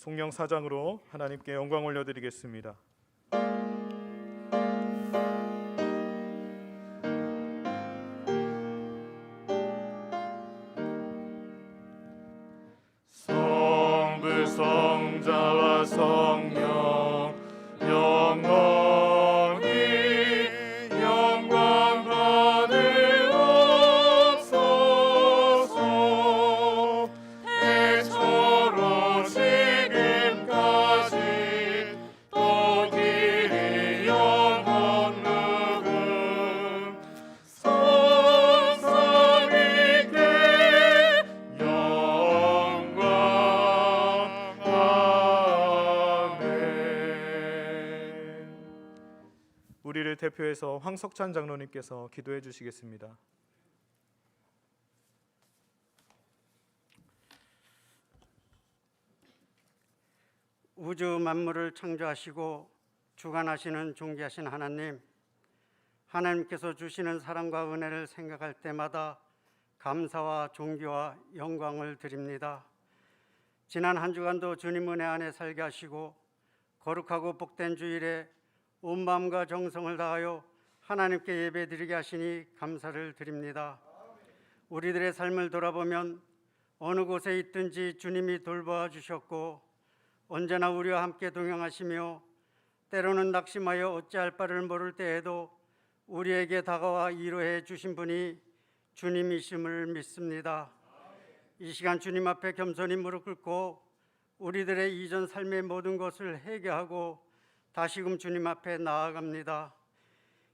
송영 사장으로 하나님께 영광 올려드리겠습니다. 성부 성자와 성령 영원히 영광 받으옵소서. 대처로 지금까지 또 길이 영원 누금 성삼위께 영광. 아멘. 우리를 대표해서 황석찬 장로님께서 기도해 주시겠습니다. 우주 만물을 창조하시고 주관하시는 존귀하신 하나님, 하나님께서 주시는 사랑과 은혜를 생각할 때마다 감사와 존귀와 영광을 드립니다. 지난 한 주간도 주님 은혜 안에 살게 하시고 거룩하고 복된 주일에 온 마음과 정성을 다하여 하나님께 예배드리게 하시니 감사를 드립니다. 우리들의 삶을 돌아보면 어느 곳에 있든지 주님이 돌보아 주셨고 언제나 우리와 함께 동행하시며 때로는 낙심하여 어찌할 바를 모를 때에도 우리에게 다가와 위로해 주신 분이 주님이심을 믿습니다. 이 시간 주님 앞에 겸손히 무릎 꿇고 우리들의 이전 삶의 모든 것을 회개하고 다시금 주님 앞에 나아갑니다.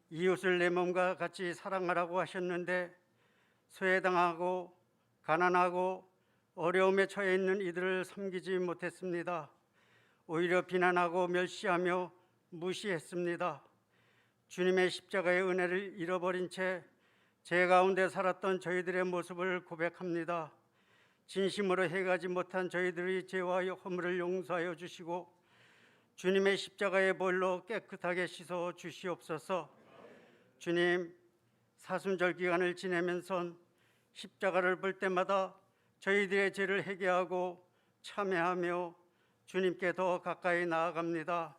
이웃을 내 몸과 같이 사랑하라고 하셨는데 소외당하고 가난하고 어려움에 처해 있는 이들을 섬기지 못했습니다. 오히려 비난하고 멸시하며 무시했습니다. 주님의 십자가의 은혜를 잃어버린 채 제 가운데 살았던 저희들의 모습을 고백합니다. 진심으로 해가지 못한 저희들의 죄와 허물을 용서하여 주시고 주님의 십자가의 보혈로 깨끗하게 씻어 주시옵소서. 주님, 사순절 기간을 지내면서 십자가를 볼 때마다 저희들의 죄를 회개하고 참회하며 주님께 더 가까이 나아갑니다.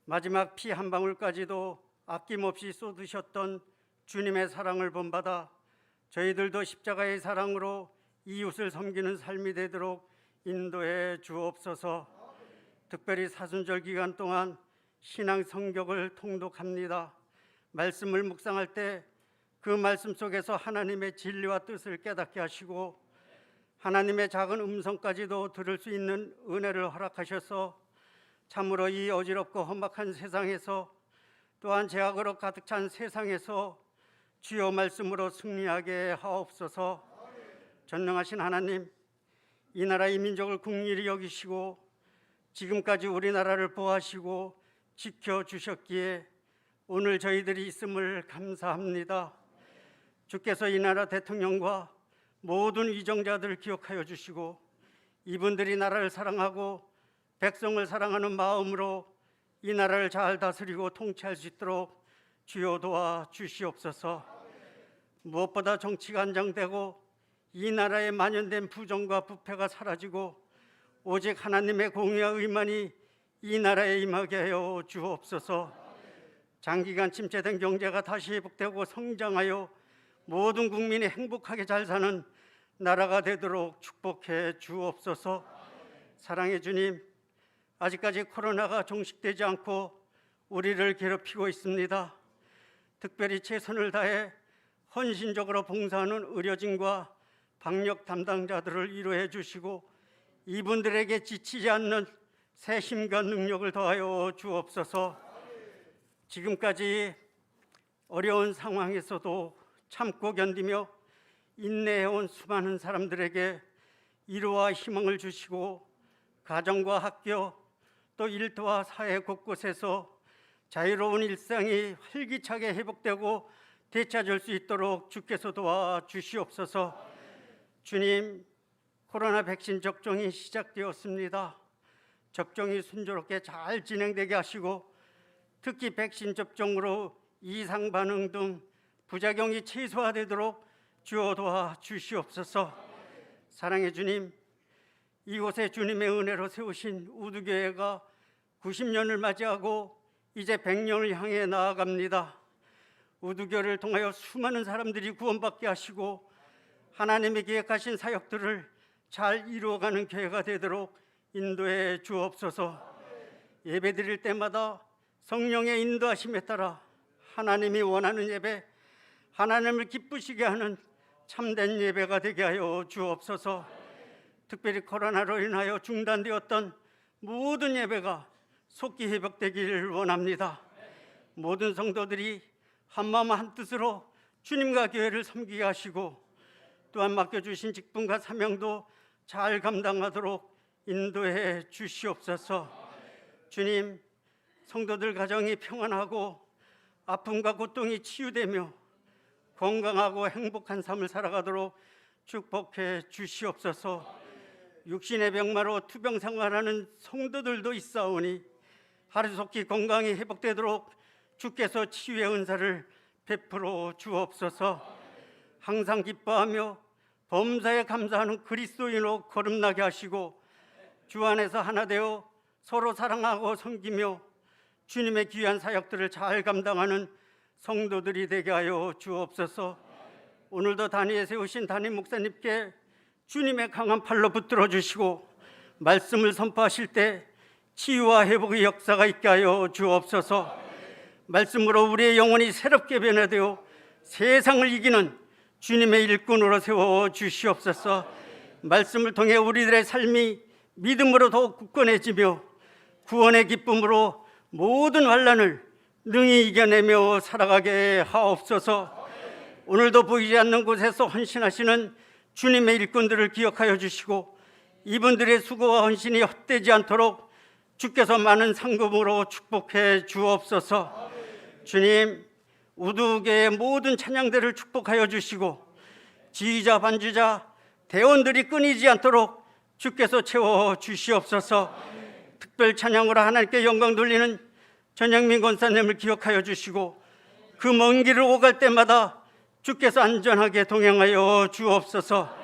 마지막 피 한 방울까지도 아낌없이 쏟으셨던 주님의 사랑을 본받아 저희들도 십자가의 사랑으로 이웃을 섬기는 삶이 되도록 인도해 주옵소서. 특별히 사순절 기간 동안 신앙 성격을 통독합니다. 말씀을 묵상할 때 그 말씀 속에서 하나님의 진리와 뜻을 깨닫게 하시고 하나님의 작은 음성까지도 들을 수 있는 은혜를 허락하셔서 참으로 이 어지럽고 험악한 세상에서 또한 죄악으로 가득 찬 세상에서 주여 말씀으로 승리하게 하옵소서. 전능하신 하나님, 이 나라 이 민족을 긍휼히 여기시고 지금까지 우리나라를 보호하시고 지켜주셨기에 오늘 저희들이 있음을 감사합니다. 주께서 이 나라 대통령과 모든 위정자들을 기억하여 주시고 이분들이 나라를 사랑하고 백성을 사랑하는 마음으로 이 나라를 잘 다스리고 통치할 수 있도록 주여 도와 주시옵소서. 무엇보다 정치가 안정되고 이 나라에 만연된 부정과 부패가 사라지고 오직 하나님의 공의와 의만이 이 나라에 임하게 하여 주옵소서. 장기간 침체된 경제가 다시 회복되고 성장하여 모든 국민이 행복하게 잘 사는 나라가 되도록 축복해 주옵소서. 사랑의 주님, 아직까지 코로나가 종식되지 않고 우리를 괴롭히고 있습니다. 특별히 최선을 다해 헌신적으로 봉사하는 의료진과 방역 담당자들을 위로해 주시고 이분들에게 지치지 않는 새 힘과 능력을 더하여 주옵소서. 지금까지 어려운 상황에서도 참고 견디며 인내해온 수많은 사람들에게 위로와 희망을 주시고 가정과 학교 또 일터와 사회 곳곳에서 자유로운 일상이 활기차게 회복되고 되찾을 수 있도록 주께서 도와주시옵소서. 주님, 코로나 백신 접종이 시작되었습니다. 접종이 순조롭게 잘 진행되게 하시고 특히 백신 접종으로 이상 반응 등 부작용이 최소화되도록 주어 도와 주시옵소서. 사랑의 주님, 이곳에 주님의 은혜로 세우신 우두교회가 90년을 맞이하고 이제 100년을 향해 나아갑니다. 우두교를 통하여 수많은 사람들이 구원받게 하시고 하나님이 계획하신 사역들을 잘 이루어가는 교회가 되도록 인도해 주옵소서. 예배드릴 때마다 성령의 인도하심에 따라 하나님이 원하는 예배, 하나님을 기쁘시게 하는 참된 예배가 되게 하여 주옵소서. 특별히 코로나로 인하여 중단되었던 모든 예배가 속히 회복되기를 원합니다. 모든 성도들이 한마음 한뜻으로 주님과 교회를 섬기게 하시고 또한 맡겨주신 직분과 사명도 잘 감당하도록 인도해 주시옵소서. 주님, 성도들 가정이 평안하고 아픔과 고통이 치유되며 건강하고 행복한 삶을 살아가도록 축복해 주시옵소서. 육신의 병마로 투병 생활하는 성도들도 있사오니 하루속히 건강이 회복되도록 주께서 치유의 은사를 베풀어 주옵소서. 항상 기뻐하며 범사에 감사하는 그리스도인으로 거듭나게 하시고 주 안에서 하나 되어 서로 사랑하고 섬기며 주님의 귀한 사역들을 잘 감당하는 성도들이 되게 하여 주옵소서. 오늘도 단위에 세우신 담임 목사님께 주님의 강한 팔로 붙들어 주시고 말씀을 선포하실 때 치유와 회복의 역사가 있게 하여 주옵소서. 말씀으로 우리의 영혼이 새롭게 변화되어 세상을 이기는 주님의 일꾼으로 세워 주시옵소서. 말씀을 통해 우리들의 삶이 믿음으로 더욱 굳건해지며 구원의 기쁨으로 모든 환난을 능히 이겨내며 살아가게 하옵소서. 오늘도 보이지 않는 곳에서 헌신하시는 주님의 일꾼들을 기억하여 주시고 이분들의 수고와 헌신이 헛되지 않도록 주께서 많은 상급으로 축복해 주옵소서. 주님, 우두교의 모든 찬양대를 축복하여 주시고 지휘자, 반주자, 대원들이 끊이지 않도록 주께서 채워 주시옵소서. 특별 찬양으로 하나님께 영광 돌리는 전영민 권사님을 기억하여 주시고 그 먼 길을 오갈 때마다 주께서 안전하게 동행하여 주옵소서.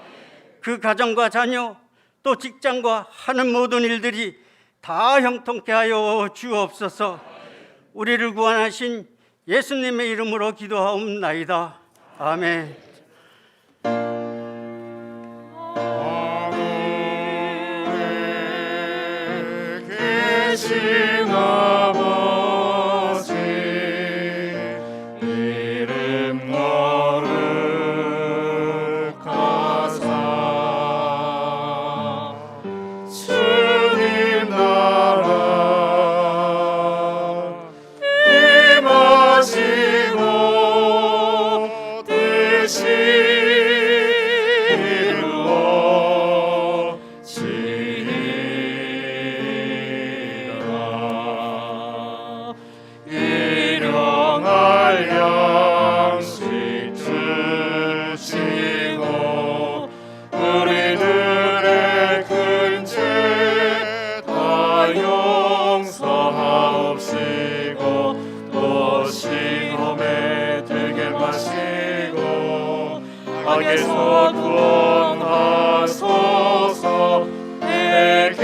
그 가정과 자녀 또 직장과 하는 모든 일들이 다 형통케 하여 주옵소서. 우리를 구원하신 예수님의 이름으로 기도하옵나이다. 아멘. 하늘에 계신 아버지 이름 거룩하사 주님 나라 임하시고 뜻이 이루어지리라. 일용할 양식 주시고 우리들의 큰 죄 다 용서하옵시고 또 시험에 들게 마시고 악에서 구원하소서. 내게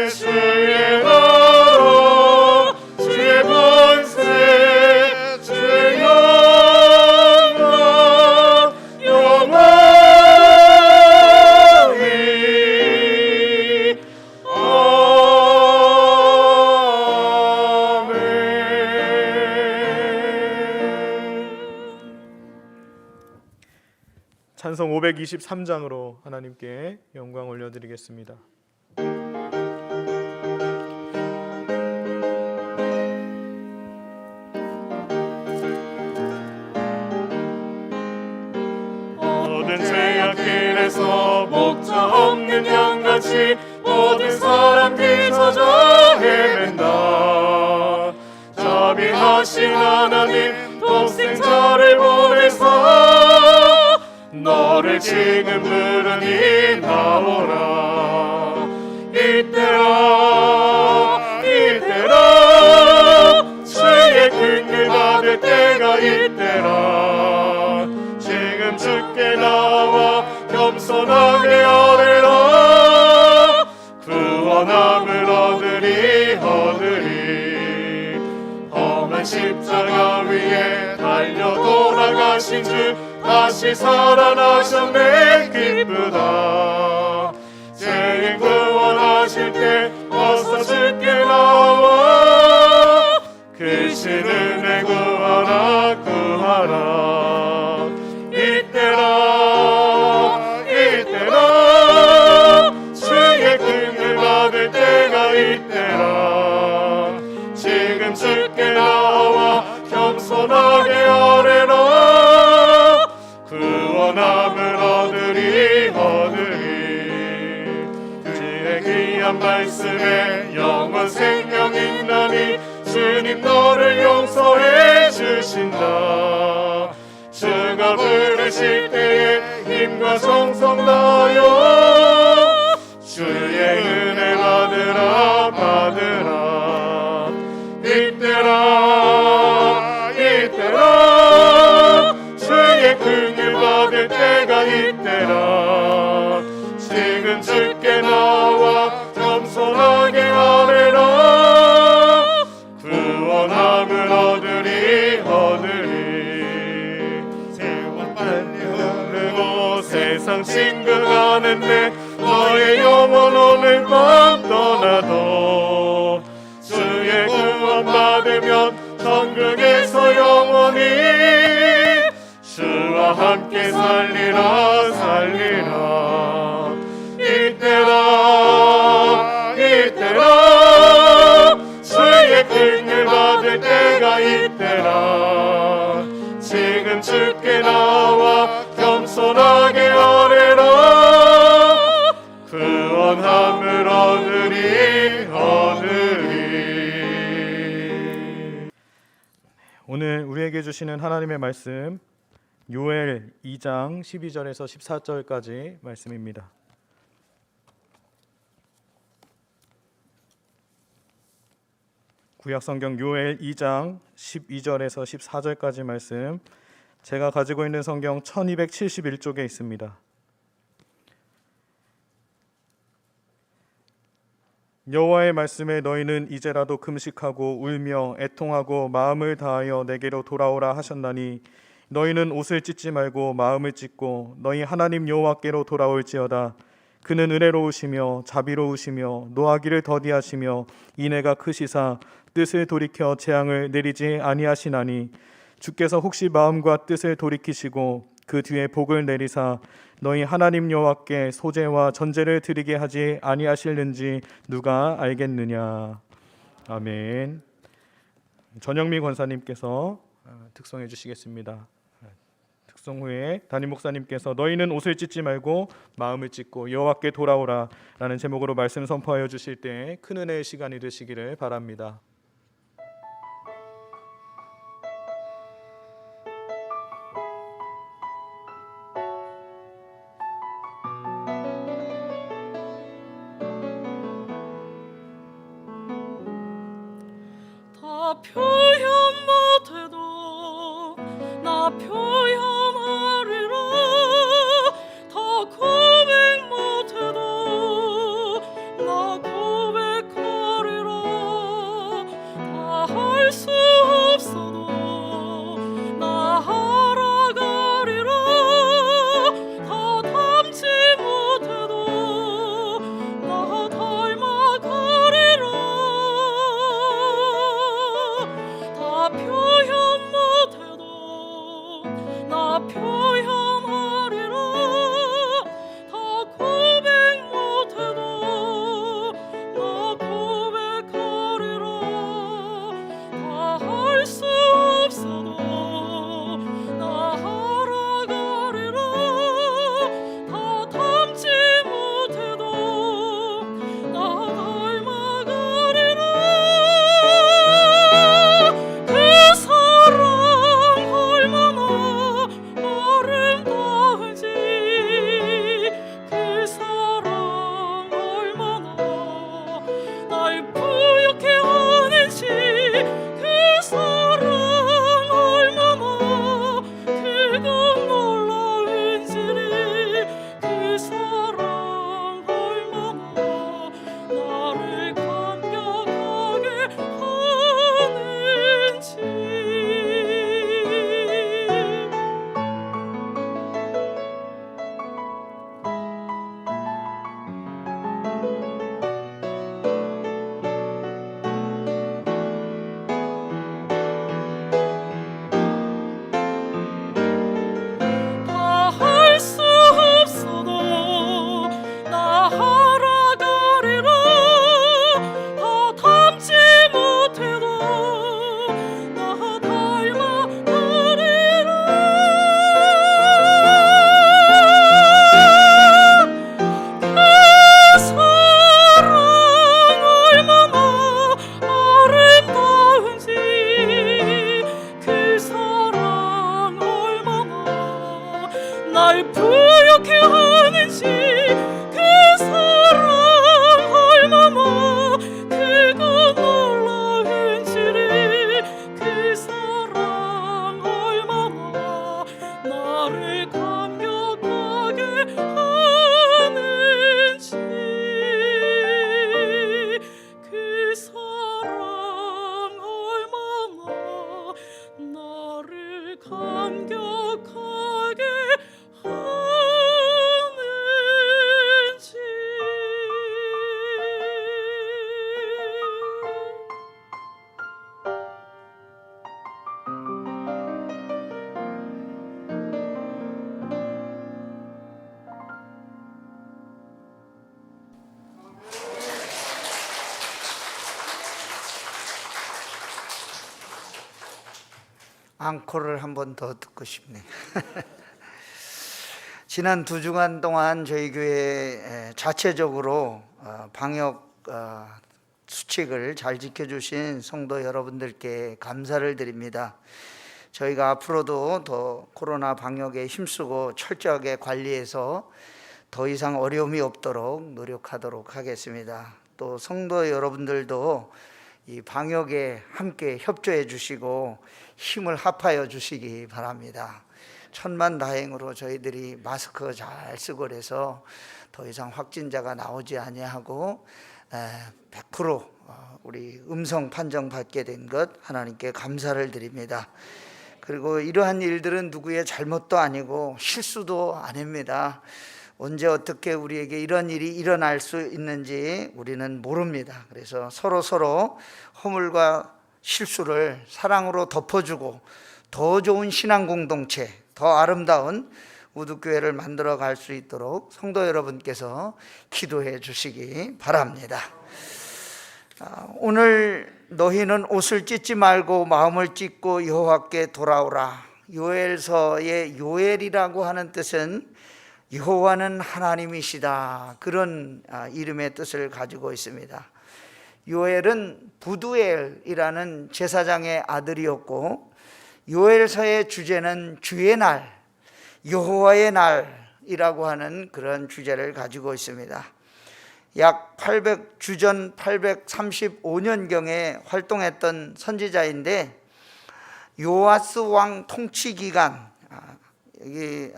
주의 나라 주의 권세 주의 영광 영원히 찬송 523장으로 하나님께 영광 올려드리겠습니다. 모든 죄악길에서 목자 없는 양같이 모든 사람들 찾아 헤맨다. 자비하신 하나님 독생자를 보내사 너를 지금 부르니 나오라. 이때라 이때라 주의 긍휼 받을 때가 이때라. 지금 주께 나와 겸손하게 아뢰라. 한 십자가 위에 달려 돌아가신 주 다시 살아나셨네 기쁘다. 죄인 구원하실 때 어서 주께 나와 그 신 은혜 구하라 구하라. 이때라 주의 긍휼 받을 때가 이때라. 지금 주께 나와 겸손하게 아뢰라. 구원함을 얻으리 주의 귀한 말씀에 영원 생명 있나니 주님 너를 용서해 주신다. 주가 부르실 때에 힘과 정성 다하여 주의 은혜 받으라 받으라. 이때라 주의 긍휼 받을 때가 이때라. 지금 주께 나와 겸손하게 아뢰라. 구원함을 얻으리 세월 빨리 흐르고 세상 진급하는데 너의 영혼 오늘 밤 떠나도 주의 구원 받으면 천국에서 영원히 주와 함께 살리라 살리라. 이때라 주의 긍휼 받을 때가 이때라. 지금 주께 나와 겸손하게 아뢰라. 구원함을 얻으리. 오늘 우리에게 주시는 하나님의 말씀 요엘 2장 12절에서 14절까지 말씀입니다. 구약성경 요엘 2장 12절에서 14절까지 말씀, 제가 가지고 있는 성경 1271쪽에 있습니다. 여호와의 말씀에 너희는 이제라도 금식하고 울며 애통하고 마음을 다하여 내게로 돌아오라 하셨나니 너희는 옷을 찢지 말고 마음을 찢고 너희 하나님 여호와께로 돌아올지어다. 그는 은혜로우시며 자비로우시며 노하기를 더디하시며 인애가 크시사 뜻을 돌이켜 재앙을 내리지 아니하시나니 주께서 혹시 마음과 뜻을 돌이키시고 그 뒤에 복을 내리사 너희 하나님 여호와께 소제와 전제를 드리게 하지 아니하실는지 누가 알겠느냐. 아멘. 전영미 권사님께서 특송해 주시겠습니다. 특송 후에 담임 목사님께서 너희는 옷을 찢지 말고 마음을 찢고 여호와께 돌아오라 라는 제목으로 말씀 선포하여 주실 때 큰 은혜의 시간이 되시기를 바랍니다. 다 표현 못해도 나 표현하리라. 다 고백 못해도 나 고백하리라. 다 할 수 없어도 나 알아가리라. 다 담지 못해도 나 닮아가리라. 다 표현 못해도 앙코를 한 번 더 듣고 싶네. 지난 2주간 동안 저희 교회 자체적으로 방역 수칙을 잘 지켜주신 성도 여러분들께 감사를 드립니다. 저희가 앞으로도 더 코로나 방역에 힘쓰고 철저하게 관리해서 더 이상 어려움이 없도록 노력하도록 하겠습니다. 또 성도 여러분들도 이 방역에 함께 협조해 주시고 힘을 합하여 주시기 바랍니다. 천만다행으로 저희들이 마스크 잘 쓰고 그래서 더 이상 확진자가 나오지 아니하고 100% 우리 음성 판정 받게 된 것 하나님께 감사를 드립니다. 그리고 이러한 일들은 누구의 잘못도 아니고 실수도 아닙니다. 언제 어떻게 우리에게 이런 일이 일어날 수 있는지 우리는 모릅니다. 그래서 서로 허물과 실수를 사랑으로 덮어주고 더 좋은 신앙 공동체, 더 아름다운 우두교회를 만들어 갈 수 있도록 성도 여러분께서 기도해 주시기 바랍니다. 오늘 너희는 옷을 찢지 말고 마음을 찢고 여호와께 돌아오라. 요엘서의 요엘이라고 하는 뜻은 여호와는 하나님이시다, 그런 이름의 뜻을 가지고 있습니다. 요엘은 부두엘이라는 제사장의 아들이었고, 요엘서의 주제는 주의 날, 여호와의 날이라고 하는 그런 주제를 가지고 있습니다. 약 주전 835년경에 활동했던 선지자인데, 요아스 왕 통치 기간, 여기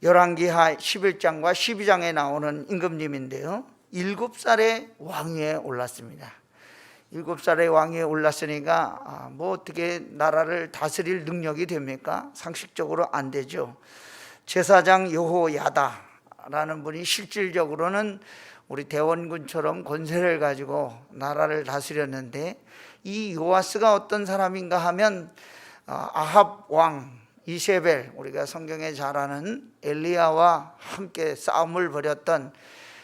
열왕기하 11장과 12장에 나오는 임금님인데요, 7살에 왕위에 올랐습니다. 7살에 왕위에 올랐으니까 뭐 어떻게 나라를 다스릴 능력이 됩니까? 상식적으로 안 되죠. 제사장 여호야다라는 분이 실질적으로는 우리 대원군처럼 권세를 가지고 나라를 다스렸는데, 이 요아스가 어떤 사람인가 하면 아합 왕 이세벨, 우리가 성경에 잘 아는 엘리야와 함께 싸움을 벌였던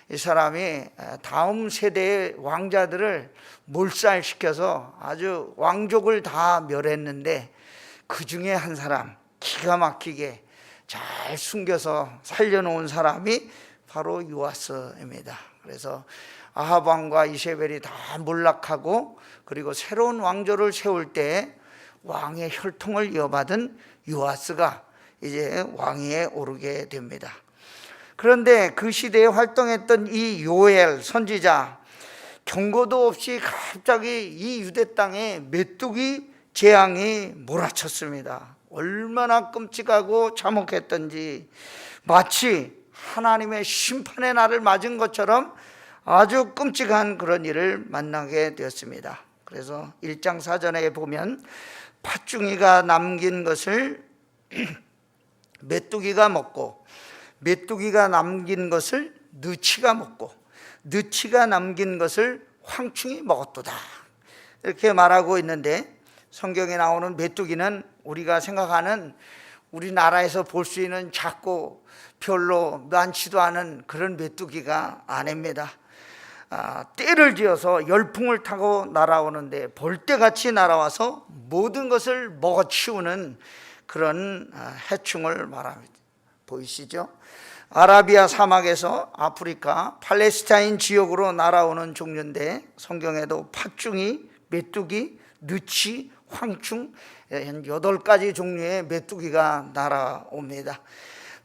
이 사람이 다음 세대의 왕자들을 몰살시켜서 아주 왕족을 다 멸했는데, 그 중에 한 사람, 기가 막히게 잘 숨겨서 살려놓은 사람이 바로 요아스입니다. 그래서 아합 왕과 이세벨이 다 몰락하고, 그리고 새로운 왕조를 세울 때 왕의 혈통을 이어받은 요아스가 이제 왕위에 오르게 됩니다. 그런데 그 시대에 활동했던 이 요엘 선지자, 경고도 없이 갑자기 이 유대 땅에 메뚜기 재앙이 몰아쳤습니다. 얼마나 끔찍하고 참혹했던지, 마치 하나님의 심판의 날을 맞은 것처럼 아주 끔찍한 그런 일을 만나게 되었습니다. 그래서 1장 4절에 보면 팥중이가 남긴 것을 메뚜기가 먹고, 메뚜기가 남긴 것을 느치가 먹고, 느치가 남긴 것을 황충이 먹었도다, 이렇게 말하고 있는데, 성경에 나오는 메뚜기는 우리가 생각하는 우리나라에서 볼 수 있는 작고 별로 많지도 않은 그런 메뚜기가 아닙니다. 떼를 지어서 열풍을 타고 날아오는데 벌떼같이 날아와서 모든 것을 먹어치우는 그런 해충을 말합니다. 보이시죠? 아라비아 사막에서 아프리카 팔레스타인 지역으로 날아오는 종류인데, 성경에도 팥중이, 메뚜기, 느치, 황충, 한 8가지 종류의 메뚜기가 날아옵니다.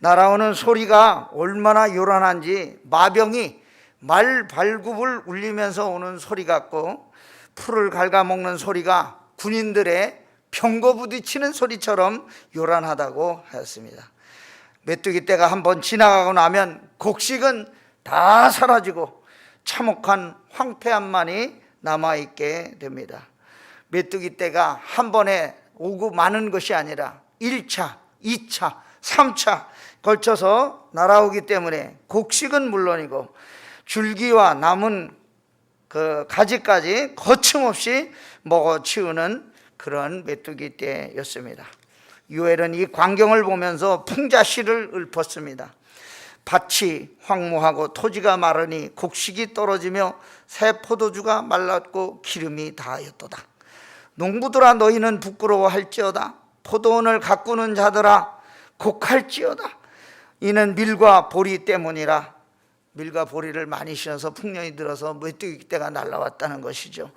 날아오는 소리가 얼마나 요란한지 마병이 말 발굽을 울리면서 오는 소리 같고, 풀을 갉아먹는 소리가 군인들의 병거 부딪히는 소리처럼 요란하다고 하였습니다. 메뚜기 떼가 한번 지나가고 나면 곡식은 다 사라지고 참혹한 황폐함만이 남아있게 됩니다. 메뚜기 떼가 한 번에 오고 마는 것이 아니라 1차, 2차, 3차 걸쳐서 날아오기 때문에 곡식은 물론이고 줄기와 남은 그 가지까지 거침없이 먹어치우는 그런 메뚜기 떼였습니다. 요엘은 이 광경을 보면서 풍자시를 읊었습니다. 밭이 황무하고 토지가 마르니 곡식이 떨어지며 새 포도주가 말랐고 기름이 다하였도다. 농부들아 너희는 부끄러워할지어다. 포도원을 가꾸는 자들아 곡할지어다. 이는 밀과 보리 때문이라. 밀과 보리를 많이 심어서 풍년이 들어서 메뚜기 떼가 날라왔다는 것이죠.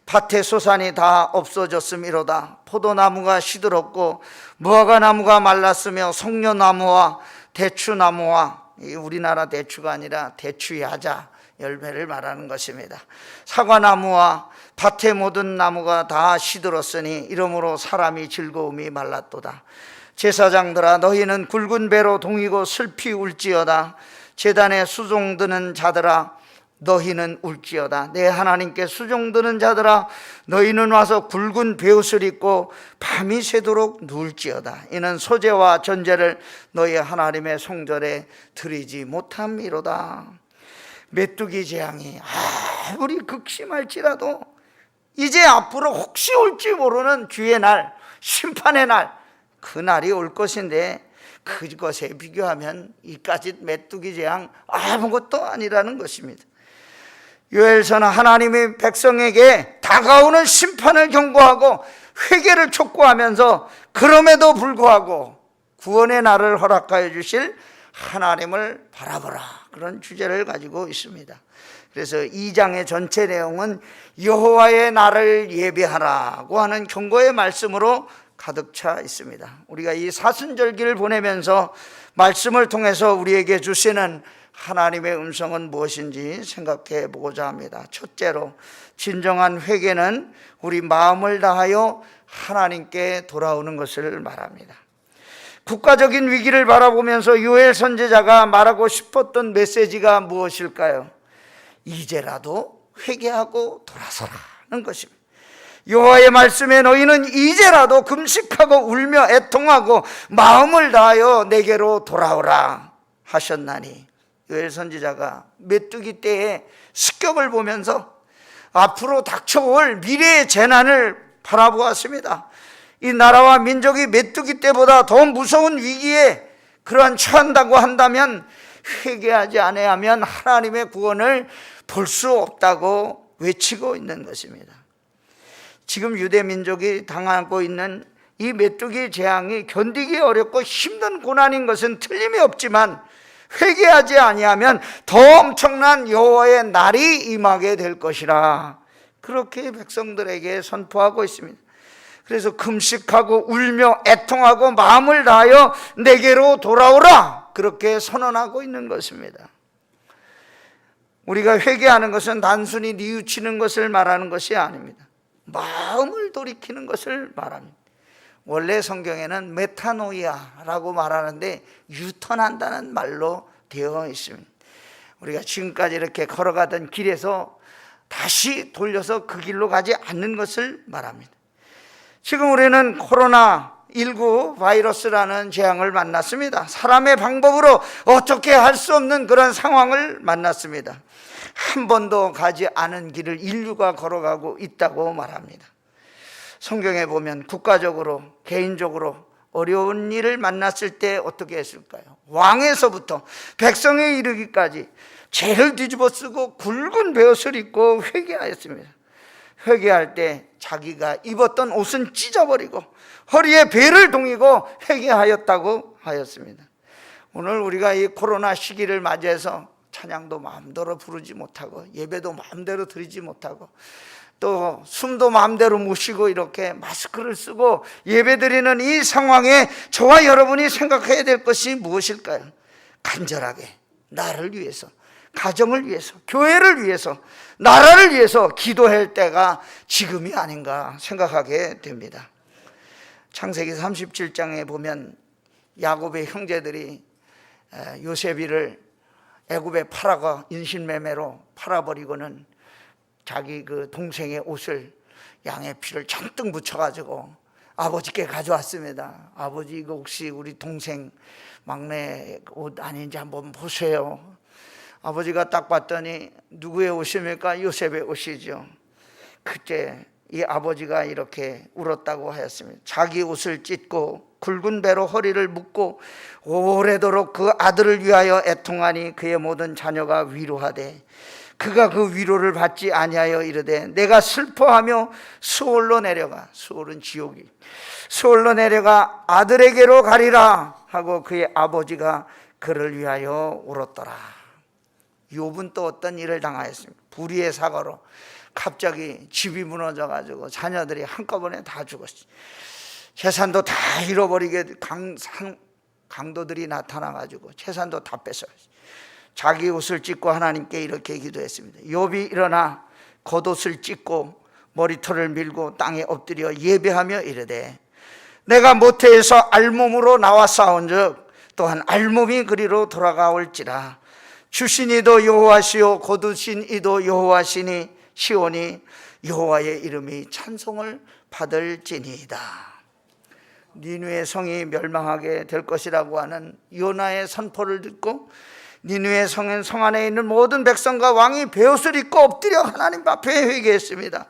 밭의 소산이 다 없어졌음이로다. 포도나무가 시들었고 무화과나무가 말랐으며 송려나무와 대추나무와, 우리나라 대추가 아니라 대추야자 열매를 말하는 것입니다. 사과나무와 밭의 모든 나무가 다 시들었으니 이러므로 사람이 즐거움이 말랐도다. 제사장들아 너희는 굵은 배로 동이고 슬피 울지어다. 제단에 수종드는 자들아 너희는 울지어다. 내 하나님께 수종드는 자들아 너희는 와서 굵은 베옷을 입고 밤이 새도록 누울지어다. 이는 소제와 전제를 너희 하나님의 성전에 드리지 못함이로다. 메뚜기 재앙이 아무리 극심할지라도 이제 앞으로 혹시 올지 모르는 주의 날, 심판의 날, 그 날이 올 것인데 그것에 비교하면 이까짓 메뚜기 재앙 아무것도 아니라는 것입니다. 요엘서는 하나님이 백성에게 다가오는 심판을 경고하고 회개를 촉구하면서 그럼에도 불구하고 구원의 날을 허락하여 주실 하나님을 바라보라, 그런 주제를 가지고 있습니다. 그래서 2장의 전체 내용은 여호와의 날을 예배하라고 하는 경고의 말씀으로 가득 차 있습니다. 우리가 이 사순절기를 보내면서 말씀을 통해서 우리에게 주시는 하나님의 음성은 무엇인지 생각해 보고자 합니다. 첫째로, 진정한 회개는 우리 마음을 다하여 하나님께 돌아오는 것을 말합니다. 국가적인 위기를 바라보면서 요엘 선지자가 말하고 싶었던 메시지가 무엇일까요? 이제라도 회개하고 돌아서라는 것입니다. 여호와의 말씀에 너희는 이제라도 금식하고 울며 애통하고 마음을 다하여 내게로 돌아오라 하셨나니, 요엘 선지자가 메뚜기 떼의 습격을 보면서 앞으로 닥쳐올 미래의 재난을 바라보았습니다. 이 나라와 민족이 메뚜기 떼보다 더 무서운 위기에 그러한 처한다고 한다면 회개하지 아니하면 하나님의 구원을 볼 수 없다고 외치고 있는 것입니다. 지금 유대 민족이 당하고 있는 이 메뚜기 재앙이 견디기 어렵고 힘든 고난인 것은 틀림이 없지만 회개하지 아니하면 더 엄청난 여호와의 날이 임하게 될 것이라, 그렇게 백성들에게 선포하고 있습니다. 그래서 금식하고 울며 애통하고 마음을 다하여 내게로 돌아오라, 그렇게 선언하고 있는 것입니다. 우리가 회개하는 것은 단순히 뉘우치는 것을 말하는 것이 아닙니다. 마음을 돌이키는 것을 말합니다. 원래 성경에는 메타노이아라고 말하는데 유턴한다는 말로 되어 있습니다. 우리가 지금까지 이렇게 걸어가던 길에서 다시 돌려서 그 길로 가지 않는 것을 말합니다. 지금 우리는 코로나19 바이러스라는 재앙을 만났습니다. 사람의 방법으로 어떻게 할 수 없는 그런 상황을 만났습니다. 한 번도 가지 않은 길을 인류가 걸어가고 있다고 말합니다. 성경에 보면 국가적으로, 개인적으로 어려운 일을 만났을 때 어떻게 했을까요? 왕에서부터 백성에 이르기까지 죄를 뒤집어 쓰고 굵은 베옷을 입고 회개하였습니다. 회개할 때 자기가 입었던 옷은 찢어버리고 허리에 배를 동이고 회개하였다고 하였습니다. 오늘 우리가 이 코로나 시기를 맞이해서 찬양도 마음대로 부르지 못하고 예배도 마음대로 드리지 못하고 또 숨도 마음대로 못 쉬고 이렇게 마스크를 쓰고 예배드리는 이 상황에 저와 여러분이 생각해야 될 것이 무엇일까요? 간절하게 나를 위해서, 가정을 위해서, 교회를 위해서, 나라를 위해서 기도할 때가 지금이 아닌가 생각하게 됩니다. 창세기 37장에 보면 야곱의 형제들이 요셉이를 애굽에 팔아가 인신매매로 팔아버리고는 자기 그 동생의 옷을 양의 피를 잔뜩 묻혀가지고 아버지께 가져왔습니다. 아버지, 이거 혹시 우리 동생 막내 옷 아닌지 한번 보세요. 아버지가 딱 봤더니 누구의 옷입니까? 요셉의 옷이죠. 그때 이 아버지가 이렇게 울었다고 하였습니다. 자기 옷을 찢고 굵은 배로 허리를 묶고 오래도록 그 아들을 위하여 애통하니 그의 모든 자녀가 위로하되 그가 그 위로를 받지 아니하여 이르되 내가 슬퍼하며 수월로 내려가, 수월은 지옥이, 수월로 내려가 아들에게로 가리라 하고 그의 아버지가 그를 위하여 울었더라. 욥은 또 어떤 일을 당하였습니까? 불의의 사고로 갑자기 집이 무너져 가지고 자녀들이 한꺼번에 다 죽었어요. 재산도 다 잃어버리게, 강도들이 나타나 가지고 재산도 다 뺏어요. 자기 옷을 찢고 하나님께 이렇게 기도했습니다. 욥이 일어나 겉옷을 찢고 머리털을 밀고 땅에 엎드려 예배하며 이르되 내가 모태에서 알몸으로 나와 싸운즉 또한 알몸이 그리로 돌아가올지라. 주신 이도 여호와시요 거두신 이도 여호와시니 시온이 여호와의 이름이 찬송을 받을지니이다. 니느웨 성이 멸망하게 될 것이라고 하는 요나의 선포를 듣고 니느웨 성은 성 안에 있는 모든 백성과 왕이 베옷을 입고 엎드려 하나님 앞에 회개했습니다.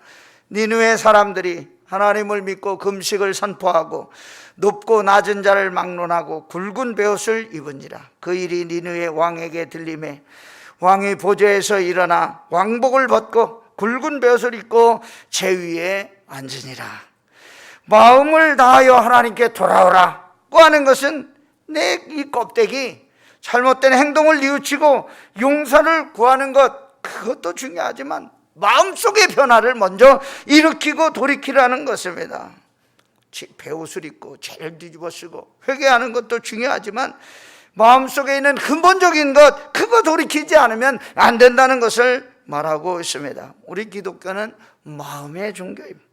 니느웨 사람들이 하나님을 믿고 금식을 선포하고 높고 낮은 자를 막론하고 굵은 베옷을 입은지라. 그 일이 니느웨 왕에게 들림에 왕이 보좌에서 일어나 왕복을 벗고 굵은 베옷을 입고 제 위에 앉으니라. 마음을 다하여 하나님께 돌아오라고 하는 것은 내 이 껍데기 잘못된 행동을 뉘우치고 용서를 구하는 것, 그것도 중요하지만 마음속의 변화를 먼저 일으키고 돌이키라는 것입니다. 베옷을 입고 죄를 뒤집어 쓰고 회개하는 것도 중요하지만 마음속에 있는 근본적인 것, 그거 돌이키지 않으면 안 된다는 것을 말하고 있습니다. 우리 기독교는 마음의 종교입니다.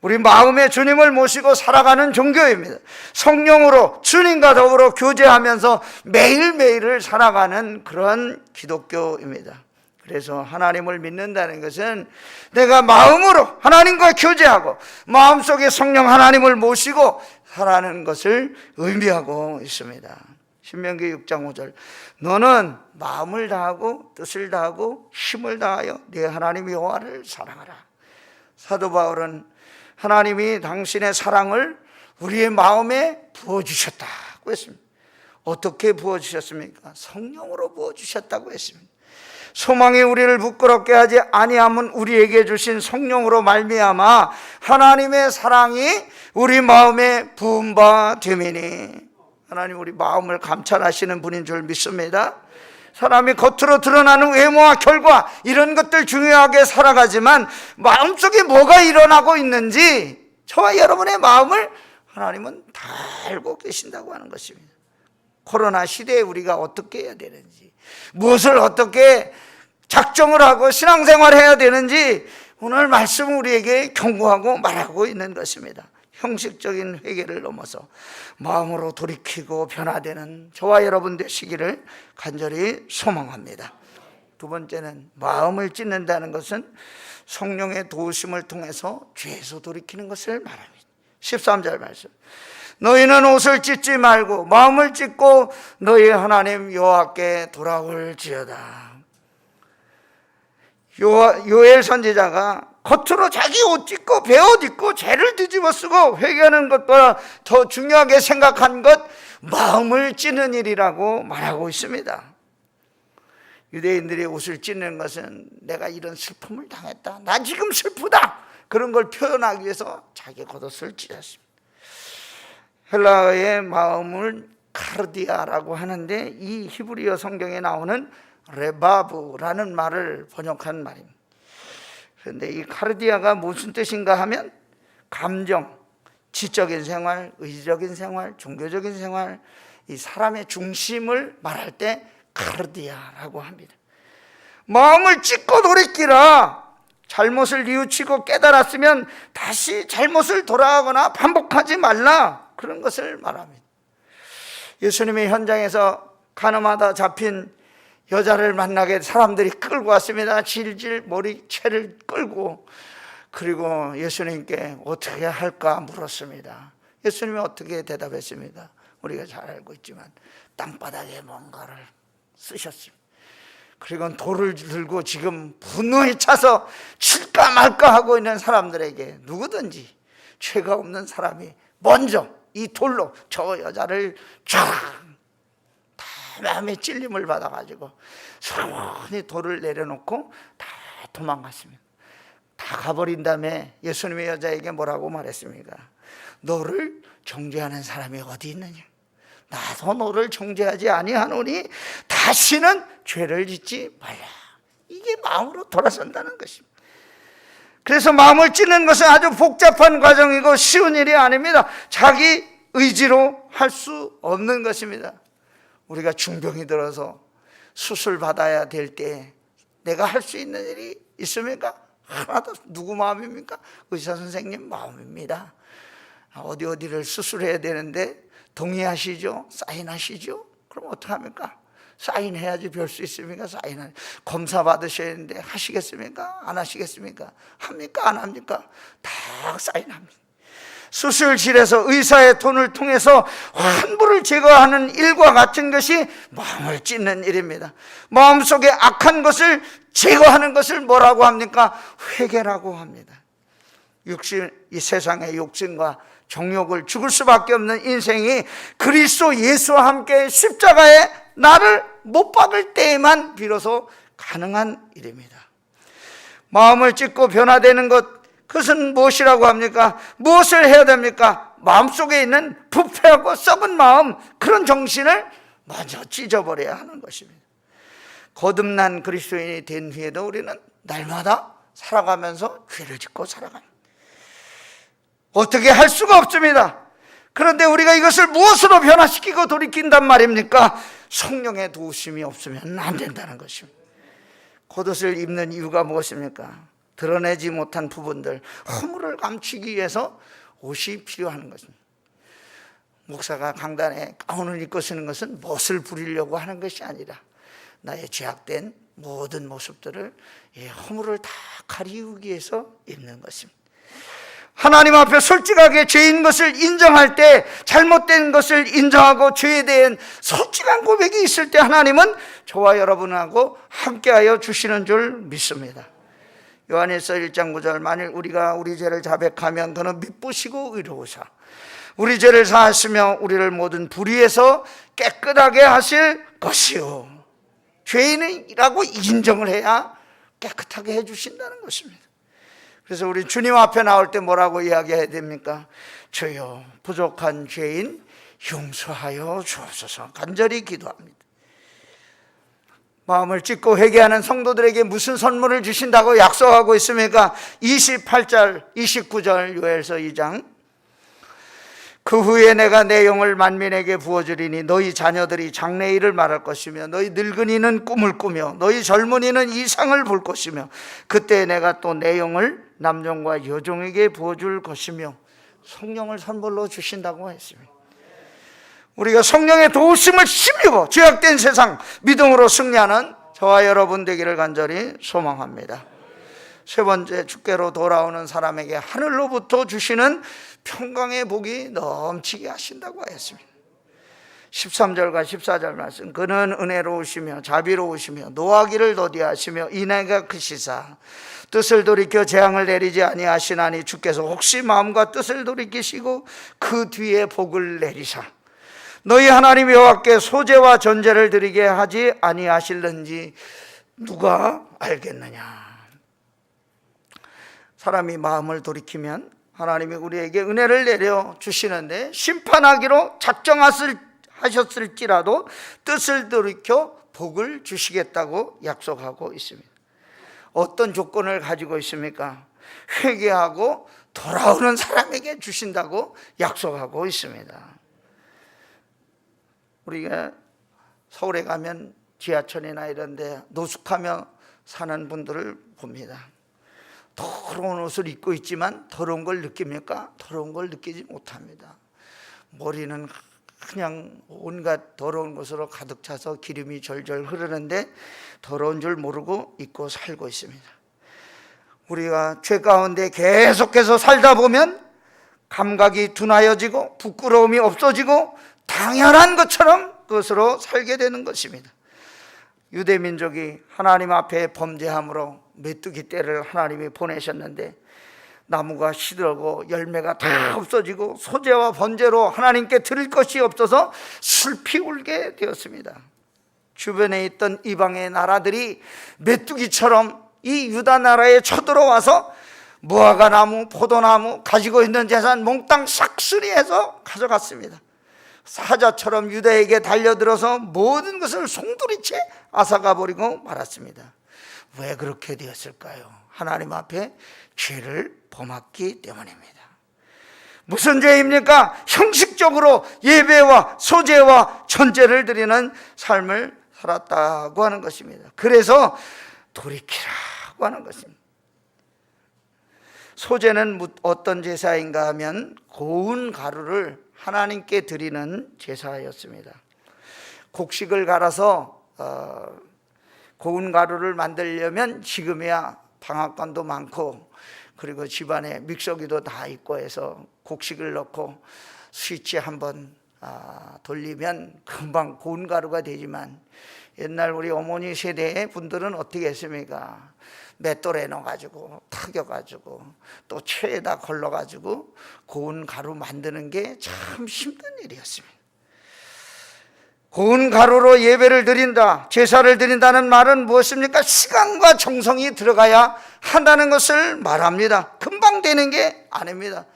우리 마음의 주님을 모시고 살아가는 종교입니다. 성령으로 주님과 더불어 교제하면서 매일매일을 살아가는 그런 기독교입니다. 그래서 하나님을 믿는다는 것은 내가 마음으로 하나님과 교제하고 마음속에 성령 하나님을 모시고 살아가는 것을 의미하고 있습니다. 신명기 6장 5절 너는 마음을 다하고 뜻을 다하고 힘을 다하여 네 하나님 여호와를 사랑하라. 사도 바울은 하나님이 당신의 사랑을 우리의 마음에 부어주셨다고 했습니다. 어떻게 부어주셨습니까? 성령으로 부어주셨다고 했습니다. 소망이 우리를 부끄럽게 하지 아니함은 우리에게 주신 성령으로 말미암아 하나님의 사랑이 우리 마음에 부은 바 됨이니. 하나님 우리 마음을 감찰하시는 분인 줄 믿습니다. 사람이 겉으로 드러나는 외모와 결과 이런 것들 중요하게 살아가지만 마음속에 뭐가 일어나고 있는지 저와 여러분의 마음을 하나님은 다 알고 계신다고 하는 것입니다. 코로나 시대에 우리가 어떻게 해야 되는지, 무엇을 어떻게 작정을 하고 신앙생활을 해야 되는지 오늘 말씀은 우리에게 경고하고 말하고 있는 것입니다. 형식적인 회개를 넘어서 마음으로 돌이키고 변화되는 저와 여러분 되시기를 간절히 소망합니다. 두 번째는 마음을 찢는다는 것은 성령의 도우심을 통해서 죄에서 돌이키는 것을 말합니다. 13절 말씀 너희는 옷을 찢지 말고 마음을 찢고 너희 하나님 여호와께 돌아올지어다. 요엘 선지자가 겉으로 자기 옷 찢고 베옷 입고 죄를 뒤집어 쓰고 회개하는 것보다 더 중요하게 생각한 것 마음을 찢는 일이라고 말하고 있습니다. 유대인들이 옷을 찢는 것은 내가 이런 슬픔을 당했다, 나 지금 슬프다, 그런 걸 표현하기 위해서 자기 겉옷을 찢었습니다. 헬라어의 마음을 카르디아라고 하는데 이 히브리어 성경에 나오는 레바브라는 말을 번역한 말입니다. 그런데 이 카르디아가 무슨 뜻인가 하면 감정, 지적인 생활, 의지적인 생활, 종교적인 생활, 이 사람의 중심을 말할 때 카르디아라고 합니다. 마음을 찢고 돌이키라. 잘못을 뉘우치고 깨달았으면 다시 잘못을 돌아가거나 반복하지 말라, 그런 것을 말합니다. 예수님의 현장에서 가늠하다 잡힌 여자를 만나게 사람들이 끌고 왔습니다. 질질 머리채를 끌고. 그리고 예수님께 어떻게 할까 물었습니다. 예수님이 어떻게 대답했습니다. 우리가 잘 알고 있지만 땅바닥에 뭔가를 쓰셨습니다. 그리고 돌을 들고 지금 분노에 차서 칠까 말까 하고 있는 사람들에게 누구든지 죄가 없는 사람이 먼저 이 돌로 저 여자를 쫙 다 마음의 찔림을 받아가지고 서원히 돌을 내려놓고 다 도망갔습니다. 다 가버린 다음에 예수님의 여자에게 뭐라고 말했습니까? 너를 정죄하는 사람이 어디 있느냐? 나도 너를 정죄하지 아니하노니 다시는 죄를 짓지 말라. 이게 마음으로 돌아선다는 것입니다. 그래서 마음을 찢는 것은 아주 복잡한 과정이고 쉬운 일이 아닙니다. 자기 의지로 할 수 없는 것입니다. 우리가 중병이 들어서 수술 받아야 될 때 내가 할 수 있는 일이 있습니까? 하나도. 누구 마음입니까? 의사 선생님 마음입니다. 어디를 수술해야 되는데 동의하시죠? 사인하시죠? 그럼 어떡합니까? 사인해야지 별 수 있습니까? 사인을. 검사 받으셔야 되는데 하시겠습니까? 안 하시겠습니까? 합니까? 안 합니까? 다 사인합니다. 수술실에서 의사의 손을 통해서 환부를 제거하는 일과 같은 것이 마음을 찢는 일입니다. 마음속에 악한 것을 제거하는 것을 뭐라고 합니까? 회개라고 합니다. 이 세상의 욕심과 정욕을 죽을 수밖에 없는 인생이 그리스도 예수와 함께 십자가에 나를 못 박을 때에만 비로소 가능한 일입니다. 마음을 찢고 변화되는 것, 그것은 무엇이라고 합니까? 무엇을 해야 됩니까? 마음속에 있는 부패하고 썩은 마음, 그런 정신을 먼저 찢어버려야 하는 것입니다. 거듭난 그리스도인이 된 후에도 우리는 날마다 살아가면서 죄를 짓고 살아갑니다. 어떻게 할 수가 없습니다. 그런데 우리가 이것을 무엇으로 변화시키고 돌이킨단 말입니까? 성령의 도우심이 없으면 안 된다는 것입니다. 겉옷을 입는 이유가 무엇입니까? 드러내지 못한 부분들, 허물을 감추기 위해서 옷이 필요한 것입니다. 목사가 강단에 가운을 입고 서는 것은 멋을 부리려고 하는 것이 아니라 나의 죄악된 모든 모습들을, 허물을 다 가리우기 위해서 입는 것입니다. 하나님 앞에 솔직하게 죄인 것을 인정할 때, 잘못된 것을 인정하고 죄에 대한 솔직한 고백이 있을 때 하나님은 저와 여러분하고 함께하여 주시는 줄 믿습니다. 요한일서 1장 9절, 만일 우리가 우리 죄를 자백하면 그는 미쁘시고 의로우사 우리 죄를 사하시며 우리를 모든 불의에서 깨끗하게 하실 것이요. 죄인이라고 인정을 해야 깨끗하게 해주신다는 것입니다. 그래서 우리 주님 앞에 나올 때 뭐라고 이야기해야 됩니까? 주여, 부족한 죄인 용서하여 주옵소서. 간절히 기도합니다. 마음을 찢고 회개하는 성도들에게 무슨 선물을 주신다고 약속하고 있습니까? 28절, 29절 요엘서 2장. 그 후에 내가 내 영을 만민에게 부어주리니 너희 자녀들이 장래일을 말할 것이며 너희 늙은이는 꿈을 꾸며 너희 젊은이는 이상을 볼 것이며 그때 내가 또 내 영을 남종과 여종에게 부어줄 것이며, 성령을 선물로 주신다고 했습니다. 우리가 성령의 도우심을 힘입어 죄악된 세상 믿음으로 승리하는 저와 여러분 되기를 간절히 소망합니다. 세 번째, 주께로 돌아오는 사람에게 하늘로부터 주시는 평강의 복이 넘치게 하신다고 하였습니다. 13절과 14절 말씀. 그는 은혜로우시며 자비로우시며 노하기를 더디하시며 인애가 크시사 뜻을 돌이켜 재앙을 내리지 아니하시나니 주께서 혹시 마음과 뜻을 돌이키시고 그 뒤에 복을 내리사 너희 하나님 여호와께 소제와 전제를 드리게 하지 아니하실는지 누가 알겠느냐. 사람이 마음을 돌이키면 하나님이 우리에게 은혜를 내려 주시는데, 심판하기로 작정하셨을지라도 뜻을 돌이켜 복을 주시겠다고 약속하고 있습니다. 어떤 조건을 가지고 있습니까? 회개하고 돌아오는 사람에게 주신다고 약속하고 있습니다. 우리가 서울에 가면 지하철이나 이런 데 노숙하며 사는 분들을 봅니다. 더러운 옷을 입고 있지만 더러운 걸 느낍니까? 더러운 걸 느끼지 못합니다. 머리는 그냥 온갖 더러운 것으로 가득 차서 기름이 절절 흐르는데 더러운 줄 모르고 입고 살고 있습니다. 우리가 죄 가운데 계속해서 살다 보면 감각이 둔하여지고 부끄러움이 없어지고 당연한 것처럼 그것으로 살게 되는 것입니다. 유대민족이 하나님 앞에 범죄함으로 메뚜기 떼를 하나님이 보내셨는데 나무가 시들고 열매가 다 없어지고 소재와 번제로 하나님께 드릴 것이 없어서 슬피 울게 되었습니다. 주변에 있던 이방의 나라들이 메뚜기처럼 이 유다 나라에 쳐들어와서 무화과 나무, 포도나무, 가지고 있는 재산 몽땅 싹쓸이해서 가져갔습니다. 사자처럼 유다에게 달려들어서 모든 것을 송두리째 앗아가 버리고 말았습니다. 왜 그렇게 되었을까요? 하나님 앞에 죄를 범했기 때문입니다. 무슨 죄입니까? 형식적으로 예배와 소제와 전제를 드리는 삶을 살았다고 하는 것입니다. 그래서 돌이키라고 하는 것입니다. 소제는 어떤 제사인가 하면 고운 가루를 하나님께 드리는 제사였습니다. 곡식을 갈아서 고운 가루를 만들려면 지금이야 방앗간도 많고 그리고 집안에 믹서기도 다 있고 해서 곡식을 넣고 스위치 한번 돌리면 금방 고운 가루가 되지만 옛날 우리 어머니 세대의 분들은 어떻게 했습니까? 맷돌에 넣어가지고 탁여가지고 또 체에다 걸러가지고 고운 가루 만드는 게 참 힘든 일이었습니다. 고운 가루로 예배를 드린다, 제사를 드린다는 말은 무엇입니까? 시간과 정성이 들어가야 한다는 것을 말합니다. 금방 되는 게 아닙니다.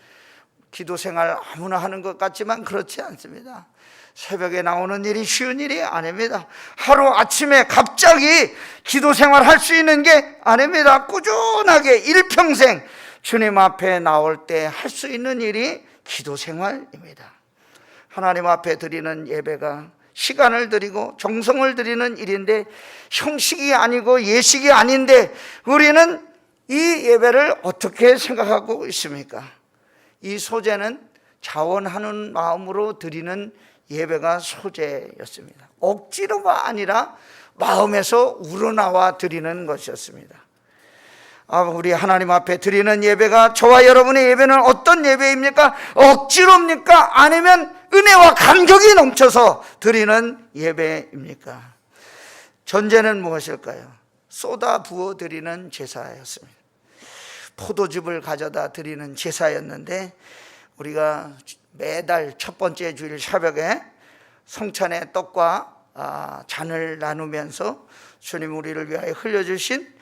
기도 생활 아무나 하는 것 같지만 그렇지 않습니다. 새벽에 나오는 일이 쉬운 일이 아닙니다. 하루 아침에 갑자기 기도 생활 할 수 있는 게 아닙니다. 꾸준하게 일평생 주님 앞에 나올 때 할 수 있는 일이 기도 생활입니다. 하나님 앞에 드리는 예배가 시간을 드리고 정성을 드리는 일인데 형식이 아니고 예식이 아닌데 우리는 이 예배를 어떻게 생각하고 있습니까? 이 소제는 자원하는 마음으로 드리는 예배가 소제였습니다. 억지로가 아니라 마음에서 우러나와 드리는 것이었습니다. 우리 하나님 앞에 드리는 예배가, 저와 여러분의 예배는 어떤 예배입니까? 억지로입니까? 아니면 은혜와 감격이 넘쳐서 드리는 예배입니까? 전제는 무엇일까요? 쏟아 부어 드리는 제사였습니다. 포도즙을 가져다 드리는 제사였는데 우리가 매달 첫 번째 주일 새벽에 성찬의 떡과 잔을 나누면서 주님 우리를 위하여 흘려주신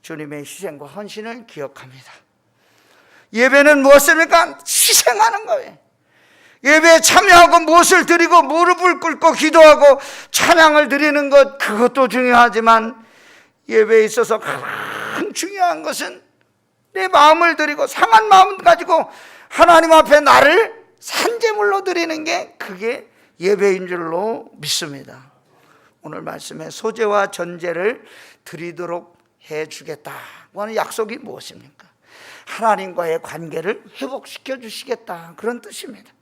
주님의 희생과 헌신을 기억합니다. 예배는 무엇입니까? 희생하는 거예요. 예배에 참여하고 무엇을 드리고 무릎을 꿇고 기도하고 찬양을 드리는 것, 그것도 중요하지만 예배에 있어서 가장 중요한 것은 내 마음을 드리고 상한 마음 가지고 하나님 앞에 나를 산제물로 드리는 게 그게 예배인 줄로 믿습니다. 오늘 말씀에 소제와 전제를 드리도록 해주겠다고 하는 약속이 무엇입니까? 하나님과의 관계를 회복시켜 주시겠다, 그런 뜻입니다.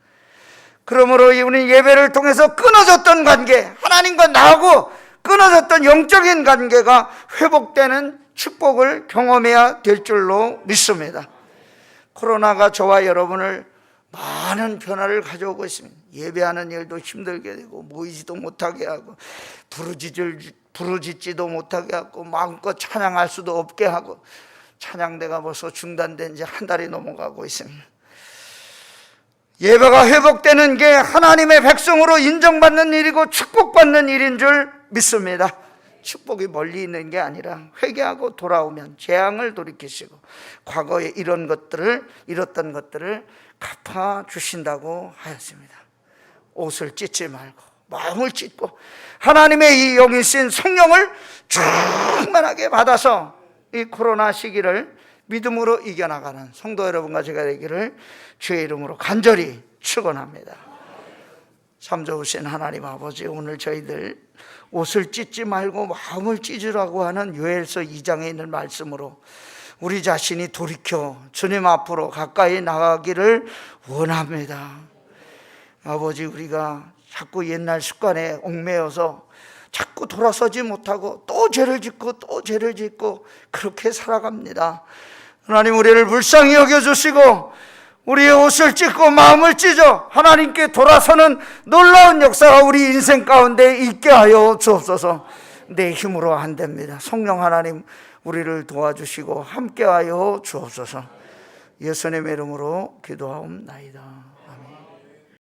그러므로 우리 예배를 통해서 끊어졌던 관계, 하나님과 나하고 끊어졌던 영적인 관계가 회복되는 축복을 경험해야 될 줄로 믿습니다. 코로나가 저와 여러분을 많은 변화를 가져오고 있습니다. 예배하는 일도 힘들게 되고 모이지도 못하게 하고 부르짖지도 못하게 하고 마음껏 찬양할 수도 없게 하고 찬양대가 벌써 중단된 지 한 달이 넘어가고 있습니다. 예배가 회복되는 게 하나님의 백성으로 인정받는 일이고 축복받는 일인 줄 믿습니다. 축복이 멀리 있는 게 아니라 회개하고 돌아오면 재앙을 돌이키시고 과거에 잃었던 것들을 갚아주신다고 하였습니다. 옷을 찢지 말고 마음을 찢고 하나님의 이 영이신 성령을 충만하게 받아서 이 코로나 시기를 믿음으로 이겨나가는 성도 여러분과 제가 되기를 주의 이름으로 간절히 축원합니다. 참 좋으신 하나님 아버지, 오늘 저희들 옷을 찢지 말고 마음을 찢으라고 하는 요엘서 2장에 있는 말씀으로 우리 자신이 돌이켜 주님 앞으로 가까이 나가기를 원합니다. 아버지, 우리가 자꾸 옛날 습관에 얽매여서 자꾸 돌아서지 못하고 또 죄를 짓고 또 죄를 짓고 그렇게 살아갑니다. 하나님, 우리를 불쌍히 여겨주시고 우리의 옷을 찢고 마음을 찢어 하나님께 돌아서는 놀라운 역사가 우리 인생 가운데 있게 하여 주옵소서. 내 힘으로 안 됩니다. 성령 하나님, 우리를 도와주시고 함께하여 주옵소서. 예수님의 이름으로 기도하옵나이다.